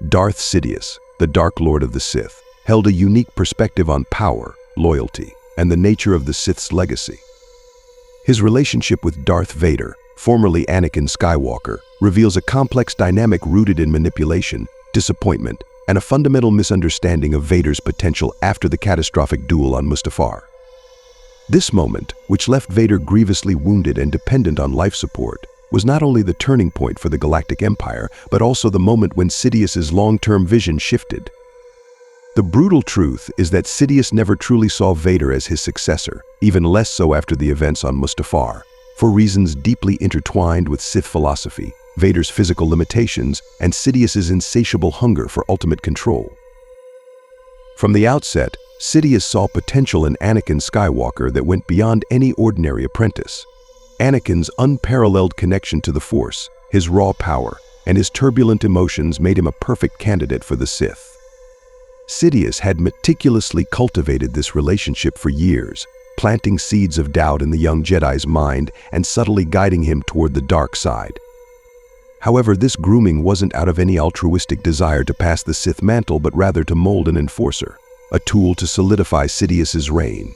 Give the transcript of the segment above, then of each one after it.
Darth Sidious, the Dark Lord of the Sith, held a unique perspective on power, loyalty, and the nature of the Sith's legacy. His relationship with Darth Vader, formerly Anakin Skywalker, reveals a complex dynamic rooted in manipulation, disappointment, and a fundamental misunderstanding of Vader's potential after the catastrophic duel on Mustafar. This moment, which left Vader grievously wounded and dependent on life support, was not only the turning point for the Galactic Empire, but also the moment when Sidious's long-term vision shifted. The brutal truth is that Sidious never truly saw Vader as his successor, even less so after the events on Mustafar, for reasons deeply intertwined with Sith philosophy, Vader's physical limitations, and Sidious's insatiable hunger for ultimate control. From the outset, Sidious saw potential in Anakin Skywalker that went beyond any ordinary apprentice. Anakin's unparalleled connection to the Force, his raw power, and his turbulent emotions made him a perfect candidate for the Sith. Sidious had meticulously cultivated this relationship for years, planting seeds of doubt in the young Jedi's mind and subtly guiding him toward the dark side. However, this grooming wasn't out of any altruistic desire to pass the Sith mantle, but rather to mold an enforcer, a tool to solidify Sidious's reign.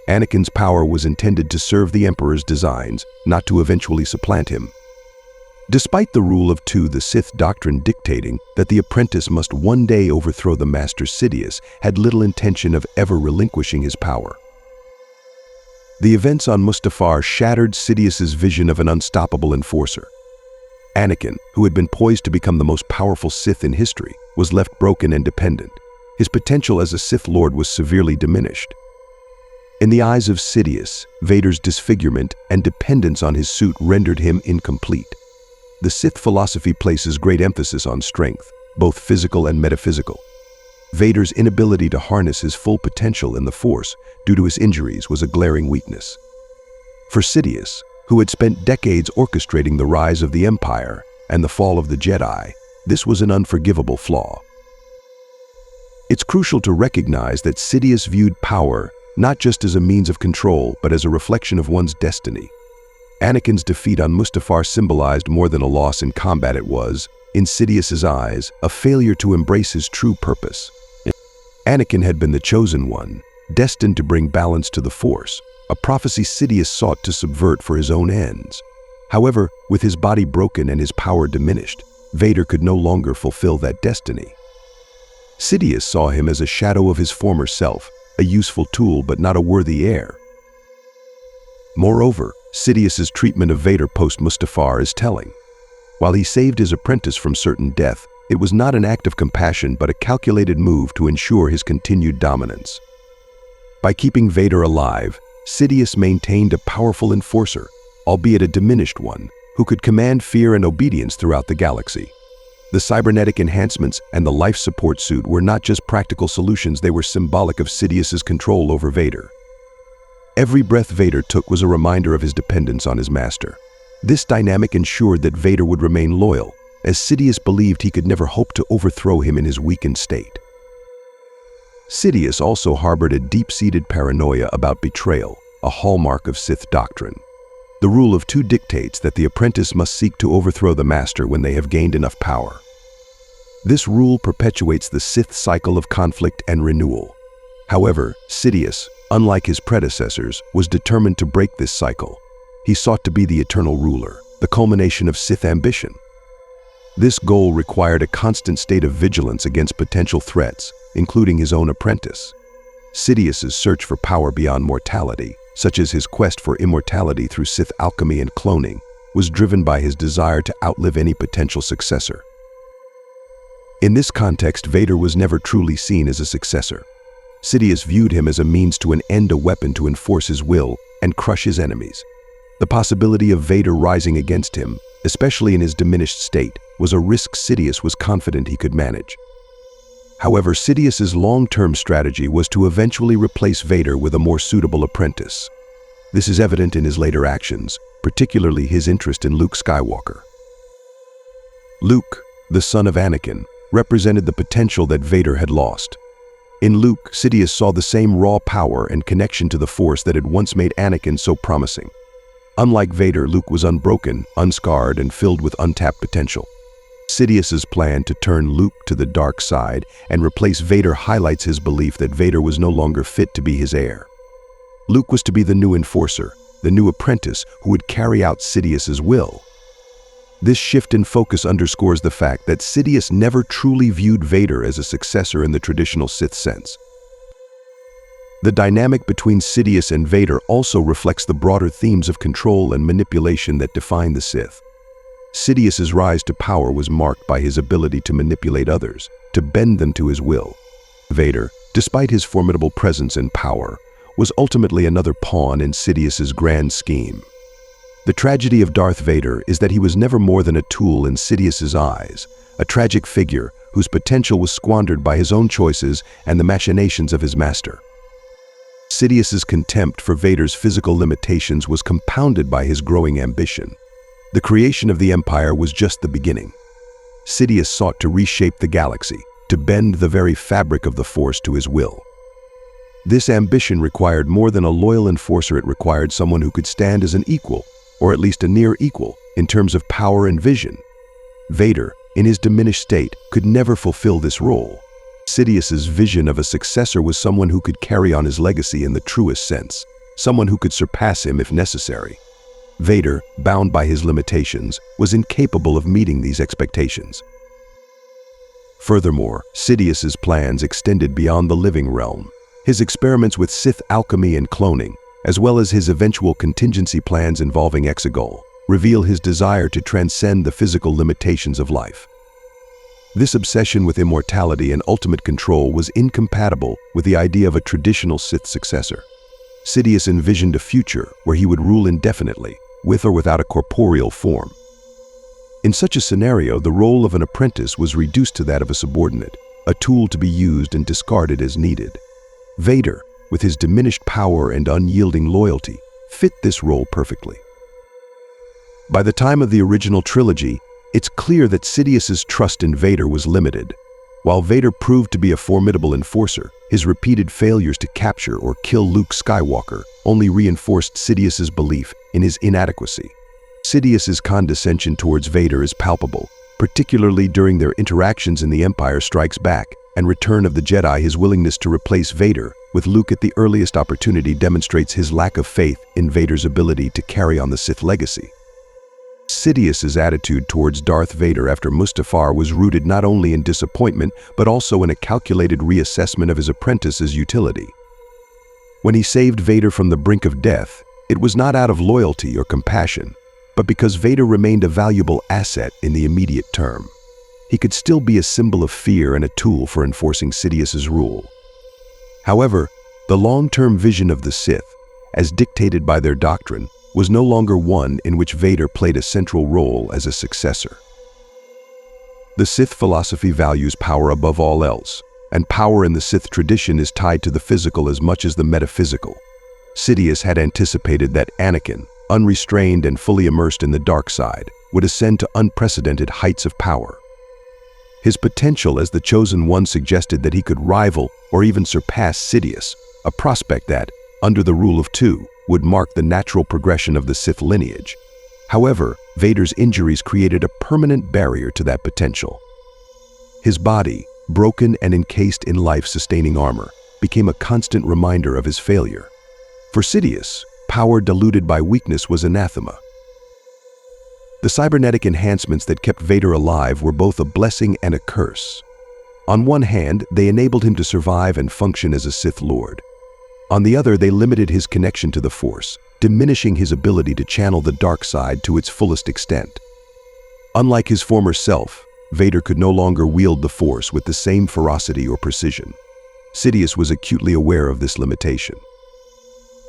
Anakin's power was intended to serve the Emperor's designs, not to eventually supplant him. Despite the rule of two, the Sith doctrine dictating that the apprentice must one day overthrow the master, Sidious had little intention of ever relinquishing his power. The events on Mustafar shattered Sidious's vision of an unstoppable enforcer. Anakin, who had been poised to become the most powerful Sith in history, was left broken and dependent. His potential as a Sith Lord was severely diminished. In the eyes of Sidious, Vader's disfigurement and dependence on his suit rendered him incomplete. The Sith philosophy places great emphasis on strength, both physical and metaphysical. Vader's inability to harness his full potential in the Force due to his injuries was a glaring weakness. For Sidious, who had spent decades orchestrating the rise of the Empire and the fall of the Jedi, this was an unforgivable flaw. It's crucial to recognize that Sidious viewed power not just as a means of control, but as a reflection of one's destiny. Anakin's defeat on Mustafar symbolized more than a loss in combat. It was, in Sidious's eyes, a failure to embrace his true purpose. Anakin had been the chosen one, destined to bring balance to the Force, a prophecy Sidious sought to subvert for his own ends. However, with his body broken and his power diminished, Vader could no longer fulfill that destiny. Sidious saw him as a shadow of his former self, a useful tool but not a worthy heir. Moreover, Sidious's treatment of Vader post-Mustafar is telling. While he saved his apprentice from certain death, it was not an act of compassion but a calculated move to ensure his continued dominance. By keeping Vader alive, Sidious maintained a powerful enforcer, albeit a diminished one, who could command fear and obedience throughout the galaxy. The cybernetic enhancements and the life support suit were not just practical solutions, they were symbolic of Sidious's control over Vader. Every breath Vader took was a reminder of his dependence on his master. This dynamic ensured that Vader would remain loyal, as Sidious believed he could never hope to overthrow him in his weakened state. Sidious also harbored a deep-seated paranoia about betrayal, a hallmark of Sith doctrine. The rule of two dictates that the apprentice must seek to overthrow the master when they have gained enough power. This rule perpetuates the Sith cycle of conflict and renewal. However, Sidious, unlike his predecessors, was determined to break this cycle. He sought to be the eternal ruler, the culmination of Sith ambition. This goal required a constant state of vigilance against potential threats, including his own apprentice. Sidious's search for power beyond mortality, such as his quest for immortality through Sith alchemy and cloning, was driven by his desire to outlive any potential successor. In this context, Vader was never truly seen as a successor. Sidious viewed him as a means to an end, a weapon to enforce his will and crush his enemies. The possibility of Vader rising against him, especially in his diminished state, was a risk Sidious was confident he could manage. However, Sidious's long-term strategy was to eventually replace Vader with a more suitable apprentice. This is evident in his later actions, particularly his interest in Luke Skywalker. Luke, the son of Anakin, represented the potential that Vader had lost. In Luke, Sidious saw the same raw power and connection to the Force that had once made Anakin so promising. Unlike Vader, Luke was unbroken, unscarred, and filled with untapped potential. Sidious's plan to turn Luke to the dark side and replace Vader highlights his belief that Vader was no longer fit to be his heir. Luke was to be the new enforcer, the new apprentice who would carry out Sidious's will. This shift in focus underscores the fact that Sidious never truly viewed Vader as a successor in the traditional Sith sense. The dynamic between Sidious and Vader also reflects the broader themes of control and manipulation that define the Sith. Sidious's rise to power was marked by his ability to manipulate others, to bend them to his will. Vader, despite his formidable presence and power, was ultimately another pawn in Sidious's grand scheme. The tragedy of Darth Vader is that he was never more than a tool in Sidious's eyes, a tragic figure whose potential was squandered by his own choices and the machinations of his master. Sidious's contempt for Vader's physical limitations was compounded by his growing ambition. The creation of the Empire was just the beginning. Sidious sought to reshape the galaxy, to bend the very fabric of the Force to his will. This ambition required more than a loyal enforcer. It required someone who could stand as an equal, or at least a near equal, in terms of power and vision. Vader, in his diminished state, could never fulfill this role. Sidious's vision of a successor was someone who could carry on his legacy in the truest sense, someone who could surpass him if necessary. Vader, bound by his limitations, was incapable of meeting these expectations. Furthermore, Sidious's plans extended beyond the living realm. His experiments with Sith alchemy and cloning, as well as his eventual contingency plans involving Exegol, reveal his desire to transcend the physical limitations of life. This obsession with immortality and ultimate control was incompatible with the idea of a traditional Sith successor. Sidious envisioned a future where he would rule indefinitely, with or without a corporeal form. In such a scenario, the role of an apprentice was reduced to that of a subordinate, a tool to be used and discarded as needed. Vader, with his diminished power and unyielding loyalty, fit this role perfectly. By the time of the original trilogy, it's clear that Sidious's trust in Vader was limited. While Vader proved to be a formidable enforcer, his repeated failures to capture or kill Luke Skywalker only reinforced Sidious's belief in his inadequacy. Sidious's condescension towards Vader is palpable, particularly during their interactions in The Empire Strikes Back and Return of the Jedi. His willingness to replace Vader with Luke at the earliest opportunity demonstrates his lack of faith in Vader's ability to carry on the Sith legacy. Sidious's attitude towards Darth Vader after Mustafar was rooted not only in disappointment but also in a calculated reassessment of his apprentice's utility. When he saved Vader from the brink of death, it was not out of loyalty or compassion, but because Vader remained a valuable asset in the immediate term. He could still be a symbol of fear and a tool for enforcing Sidious's rule. However, the long-term vision of the Sith, as dictated by their doctrine, was no longer one in which Vader played a central role as a successor. The Sith philosophy values power above all else, and power in the Sith tradition is tied to the physical as much as the metaphysical. Sidious had anticipated that Anakin, unrestrained and fully immersed in the dark side, would ascend to unprecedented heights of power. His potential as the Chosen One suggested that he could rival or even surpass Sidious, a prospect that, under the rule of two, would mark the natural progression of the Sith lineage. However, Vader's injuries created a permanent barrier to that potential. His body, broken and encased in life-sustaining armor, became a constant reminder of his failure. For Sidious, power diluted by weakness was anathema. The cybernetic enhancements that kept Vader alive were both a blessing and a curse. On one hand, they enabled him to survive and function as a Sith Lord. On the other, they limited his connection to the Force, diminishing his ability to channel the dark side to its fullest extent. Unlike his former self, Vader could no longer wield the Force with the same ferocity or precision. Sidious was acutely aware of this limitation.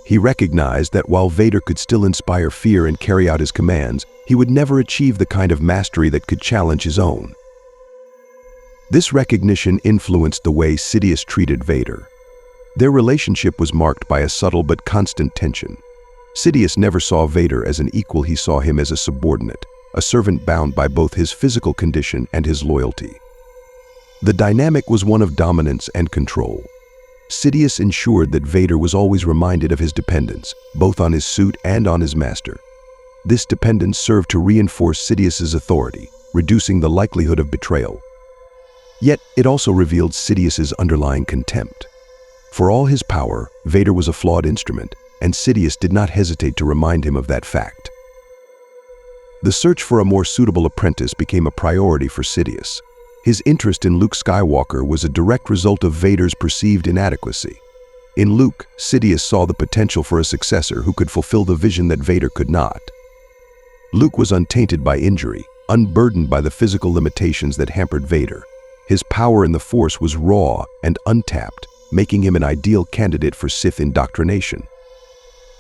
He recognized that while Vader could still inspire fear and carry out his commands, he would never achieve the kind of mastery that could challenge his own. This recognition influenced the way Sidious treated Vader. Their relationship was marked by a subtle but constant tension. Sidious never saw Vader as an equal. He saw him as a subordinate, a servant bound by both his physical condition and his loyalty. The dynamic was one of dominance and control. Sidious ensured that Vader was always reminded of his dependence, both on his suit and on his master. This dependence served to reinforce Sidious's authority, reducing the likelihood of betrayal. Yet, it also revealed Sidious's underlying contempt. For all his power, Vader was a flawed instrument, and Sidious did not hesitate to remind him of that fact. The search for a more suitable apprentice became a priority for Sidious. His interest in Luke Skywalker was a direct result of Vader's perceived inadequacy. In Luke, Sidious saw the potential for a successor who could fulfill the vision that Vader could not. Luke was untainted by injury, unburdened by the physical limitations that hampered Vader. His power in the Force was raw and untapped, making him an ideal candidate for Sith indoctrination.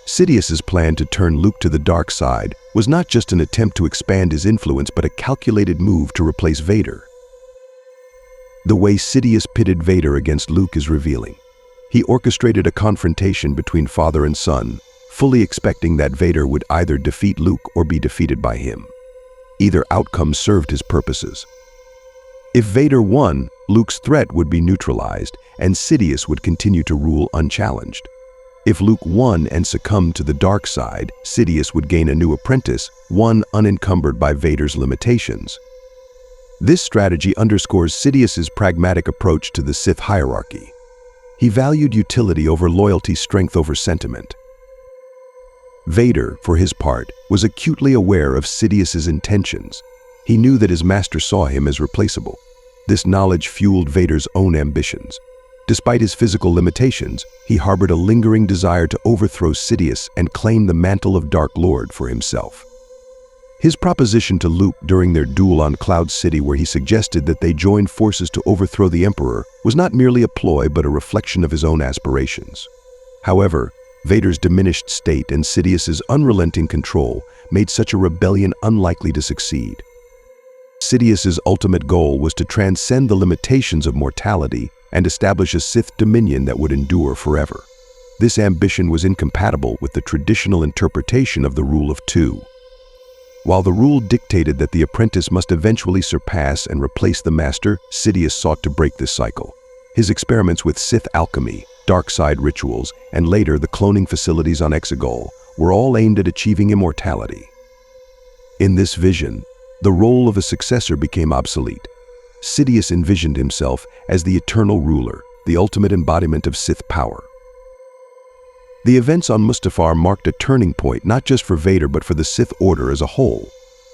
Sidious's plan to turn Luke to the dark side was not just an attempt to expand his influence, but a calculated move to replace Vader. The way Sidious pitted Vader against Luke is revealing. He orchestrated a confrontation between father and son, fully expecting that Vader would either defeat Luke or be defeated by him. Either outcome served his purposes. If Vader won, Luke's threat would be neutralized, and Sidious would continue to rule unchallenged. If Luke won and succumbed to the dark side, Sidious would gain a new apprentice, one unencumbered by Vader's limitations. This strategy underscores Sidious's pragmatic approach to the Sith hierarchy. He valued utility over loyalty, strength over sentiment. Vader, for his part, was acutely aware of Sidious's intentions. He knew that his master saw him as replaceable. This knowledge fueled Vader's own ambitions. Despite his physical limitations, he harbored a lingering desire to overthrow Sidious and claim the mantle of Dark Lord for himself. His proposition to Luke during their duel on Cloud City, where he suggested that they join forces to overthrow the Emperor, was not merely a ploy but a reflection of his own aspirations. However, Vader's diminished state and Sidious's unrelenting control made such a rebellion unlikely to succeed. Sidious's ultimate goal was to transcend the limitations of mortality and establish a Sith dominion that would endure forever. This ambition was incompatible with the traditional interpretation of the Rule of Two. While the rule dictated that the apprentice must eventually surpass and replace the master, Sidious sought to break this cycle. His experiments with Sith alchemy, dark side rituals, and later the cloning facilities on Exegol were all aimed at achieving immortality. In this vision, the role of a successor became obsolete. Sidious envisioned himself as the eternal ruler, the ultimate embodiment of Sith power. The events on Mustafar marked a turning point not just for Vader but for the Sith Order as a whole.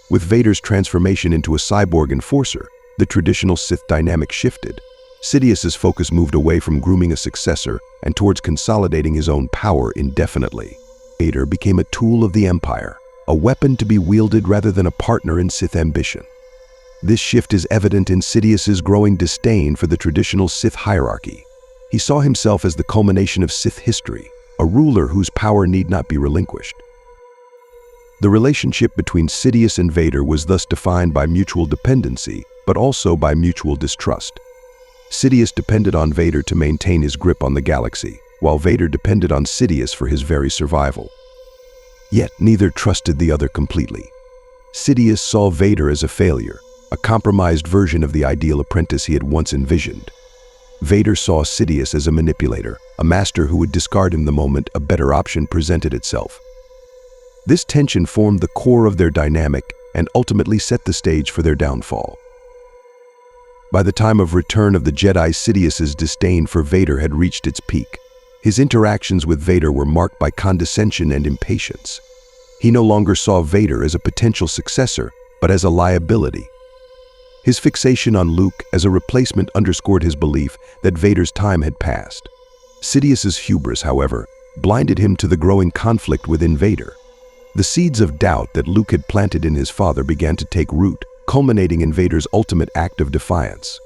With Vader's transformation into a cyborg enforcer, the traditional Sith dynamic shifted. Sidious's focus moved away from grooming a successor and towards consolidating his own power indefinitely. Vader became a tool of the Empire, a weapon to be wielded rather than a partner in Sith ambition. This shift is evident in Sidious's growing disdain for the traditional Sith hierarchy. He saw himself as the culmination of Sith history, a ruler whose power need not be relinquished. The relationship between Sidious and Vader was thus defined by mutual dependency, but also by mutual distrust. Sidious depended on Vader to maintain his grip on the galaxy, while Vader depended on Sidious for his very survival. Yet neither trusted the other completely. Sidious saw Vader as a failure, a compromised version of the ideal apprentice he had once envisioned. Vader saw Sidious as a manipulator, a master who would discard him the moment a better option presented itself. This tension formed the core of their dynamic and ultimately set the stage for their downfall. By the time of Return of the Jedi, Sidious's disdain for Vader had reached its peak. His interactions with Vader were marked by condescension and impatience. He no longer saw Vader as a potential successor, but as a liability. His fixation on Luke as a replacement underscored his belief that Vader's time had passed. Sidious's hubris, however, blinded him to the growing conflict within Vader. The seeds of doubt that Luke had planted in his father began to take root, culminating in Vader's ultimate act of defiance.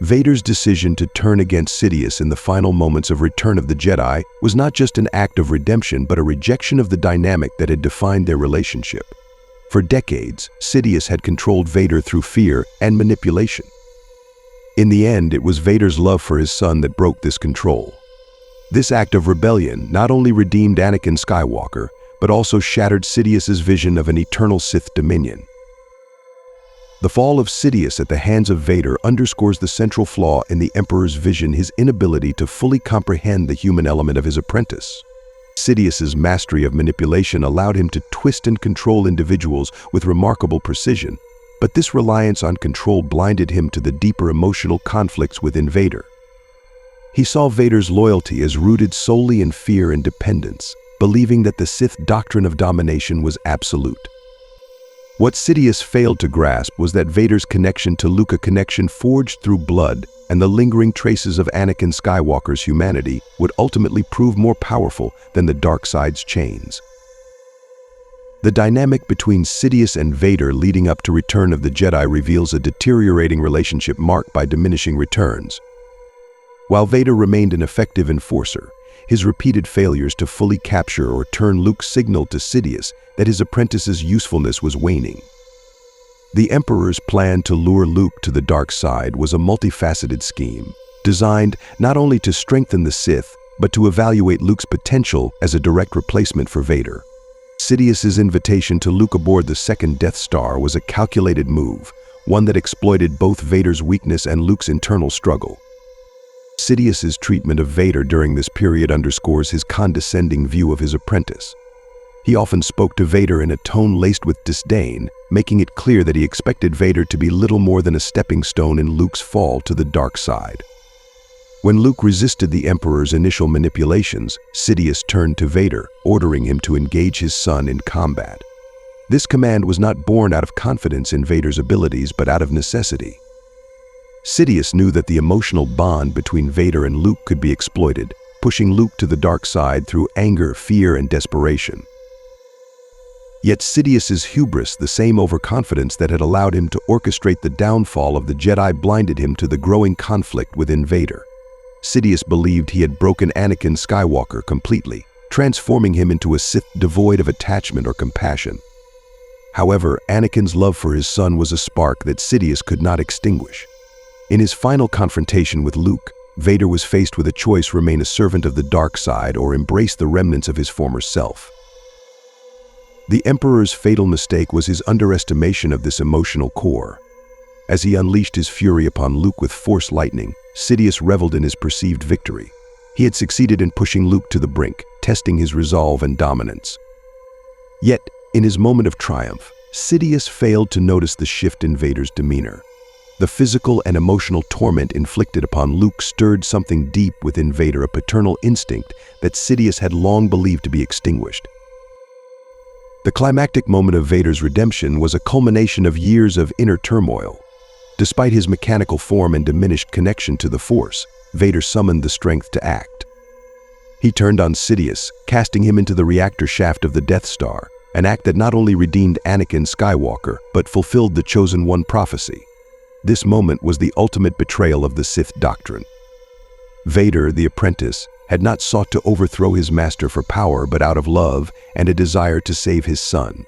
Vader's decision to turn against Sidious in the final moments of Return of the Jedi was not just an act of redemption but a rejection of the dynamic that had defined their relationship. For decades, Sidious had controlled Vader through fear and manipulation. In the end, it was Vader's love for his son that broke this control. This act of rebellion not only redeemed Anakin Skywalker, but also shattered Sidious's vision of an eternal Sith dominion. The fall of Sidious at the hands of Vader underscores the central flaw in the Emperor's vision: his inability to fully comprehend the human element of his apprentice. Sidious's mastery of manipulation allowed him to twist and control individuals with remarkable precision, But this reliance on control blinded him to the deeper emotional conflicts within Vader. He saw Vader's loyalty as rooted solely in fear and dependence, believing that the Sith doctrine of domination was absolute. What Sidious failed to grasp was that Vader's connection to Luke, a connection forged through blood, and the lingering traces of Anakin Skywalker's humanity would ultimately prove more powerful than the dark side's chains. The dynamic between Sidious and Vader leading up to Return of the Jedi reveals a deteriorating relationship marked by diminishing returns. While Vader remained an effective enforcer, his repeated failures to fully capture or turn Luke signaled to Sidious that his apprentice's usefulness was waning. The Emperor's plan to lure Luke to the dark side was a multifaceted scheme, designed not only to strengthen the Sith, but to evaluate Luke's potential as a direct replacement for Vader. Sidious's invitation to Luke aboard the second Death Star was a calculated move, one that exploited both Vader's weakness and Luke's internal struggle. Sidious's treatment of Vader during this period underscores his condescending view of his apprentice. He often spoke to Vader in a tone laced with disdain, making it clear that he expected Vader to be little more than a stepping stone in Luke's fall to the dark side. When Luke resisted the Emperor's initial manipulations, Sidious turned to Vader, ordering him to engage his son in combat. This command was not born out of confidence in Vader's abilities, but out of necessity. Sidious knew that the emotional bond between Vader and Luke could be exploited, pushing Luke to the dark side through anger, fear, and desperation. Yet Sidious's hubris, the same overconfidence that had allowed him to orchestrate the downfall of the Jedi, blinded him to the growing conflict within Vader. Sidious believed he had broken Anakin Skywalker completely, transforming him into a Sith devoid of attachment or compassion. However, Anakin's love for his son was a spark that Sidious could not extinguish. In his final confrontation with Luke, Vader was faced with a choice: remain a servant of the dark side or embrace the remnants of his former self. The Emperor's fatal mistake was his underestimation of this emotional core. As he unleashed his fury upon Luke with Force lightning, Sidious reveled in his perceived victory. He had succeeded in pushing Luke to the brink, testing his resolve and dominance. Yet, in his moment of triumph, Sidious failed to notice the shift in Vader's demeanor. The physical and emotional torment inflicted upon Luke stirred something deep within Vader, a paternal instinct that Sidious had long believed to be extinguished. The climactic moment of Vader's redemption was a culmination of years of inner turmoil. Despite his mechanical form and diminished connection to the Force, Vader summoned the strength to act. He turned on Sidious, casting him into the reactor shaft of the Death Star, an act that not only redeemed Anakin Skywalker, but fulfilled the Chosen One prophecy. This moment was the ultimate betrayal of the Sith doctrine. Vader, the apprentice, had not sought to overthrow his master for power, but out of love and a desire to save his son.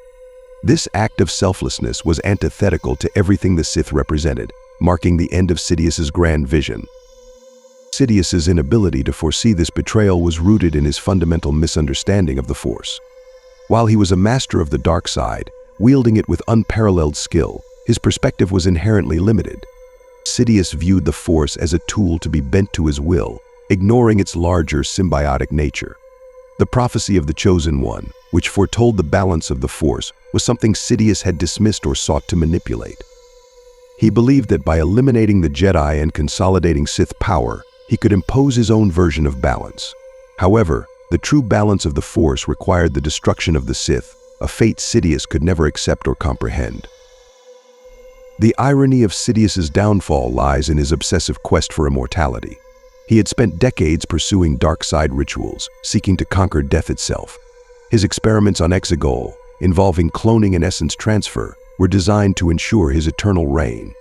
This act of selflessness was antithetical to everything the Sith represented, marking the end of Sidious's grand vision. Sidious's inability to foresee this betrayal was rooted in his fundamental misunderstanding of the Force. While he was a master of the dark side, wielding it with unparalleled skill, his perspective was inherently limited. Sidious viewed the Force as a tool to be bent to his will, ignoring its larger symbiotic nature. The prophecy of the Chosen One, which foretold the balance of the Force, was something Sidious had dismissed or sought to manipulate. He believed that by eliminating the Jedi and consolidating Sith power, he could impose his own version of balance. However, the true balance of the Force required the destruction of the Sith, a fate Sidious could never accept or comprehend. The irony of Sidious's downfall lies in his obsessive quest for immortality. He had spent decades pursuing dark side rituals, seeking to conquer death itself. His experiments on Exegol, involving cloning and essence transfer, were designed to ensure his eternal reign.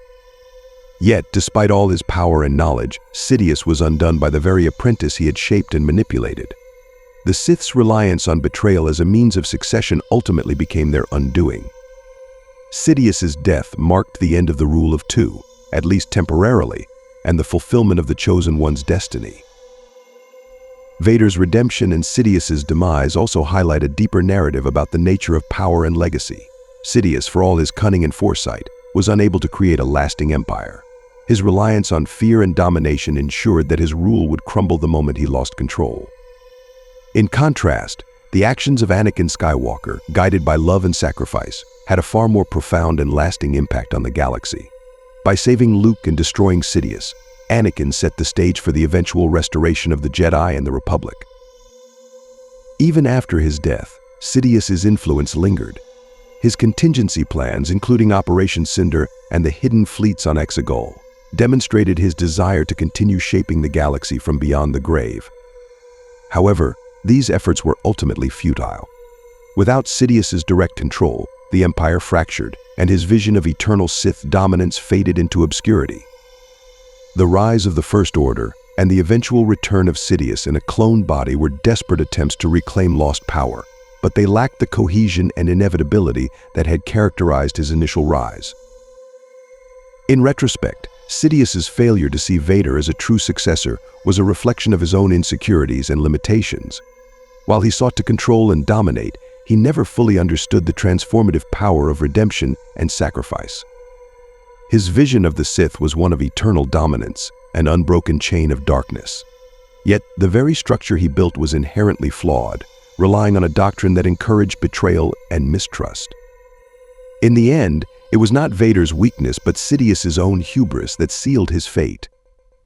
Yet, despite all his power and knowledge, Sidious was undone by the very apprentice he had shaped and manipulated. The Sith's reliance on betrayal as a means of succession ultimately became their undoing. Sidious's death marked the end of the rule of two, at least temporarily, and the fulfillment of the Chosen One's destiny. Vader's redemption and Sidious's demise also highlight a deeper narrative about the nature of power and legacy. Sidious, for all his cunning and foresight, was unable to create a lasting empire. His reliance on fear and domination ensured that his rule would crumble the moment he lost control. In contrast, The actions of Anakin Skywalker, guided by love and sacrifice, had a far more profound and lasting impact on the galaxy. By saving Luke and destroying Sidious, Anakin set the stage for the eventual restoration of the Jedi and the Republic. Even after his death, Sidious's influence lingered. His contingency plans, including Operation Cinder and the hidden fleets on Exegol, demonstrated his desire to continue shaping the galaxy from beyond the grave. However, these efforts were ultimately futile. Without Sidious's direct control, the Empire fractured, and his vision of eternal Sith dominance faded into obscurity. The rise of the First Order and the eventual return of Sidious in a cloned body were desperate attempts to reclaim lost power, but they lacked the cohesion and inevitability that had characterized his initial rise. In retrospect, Sidious's failure to see Vader as a true successor was a reflection of his own insecurities and limitations. While he sought to control and dominate, he never fully understood the transformative power of redemption and sacrifice. His vision of the Sith was one of eternal dominance, an unbroken chain of darkness. Yet, the very structure he built was inherently flawed, relying on a doctrine that encouraged betrayal and mistrust. In the end, it was not Vader's weakness but Sidious's own hubris that sealed his fate.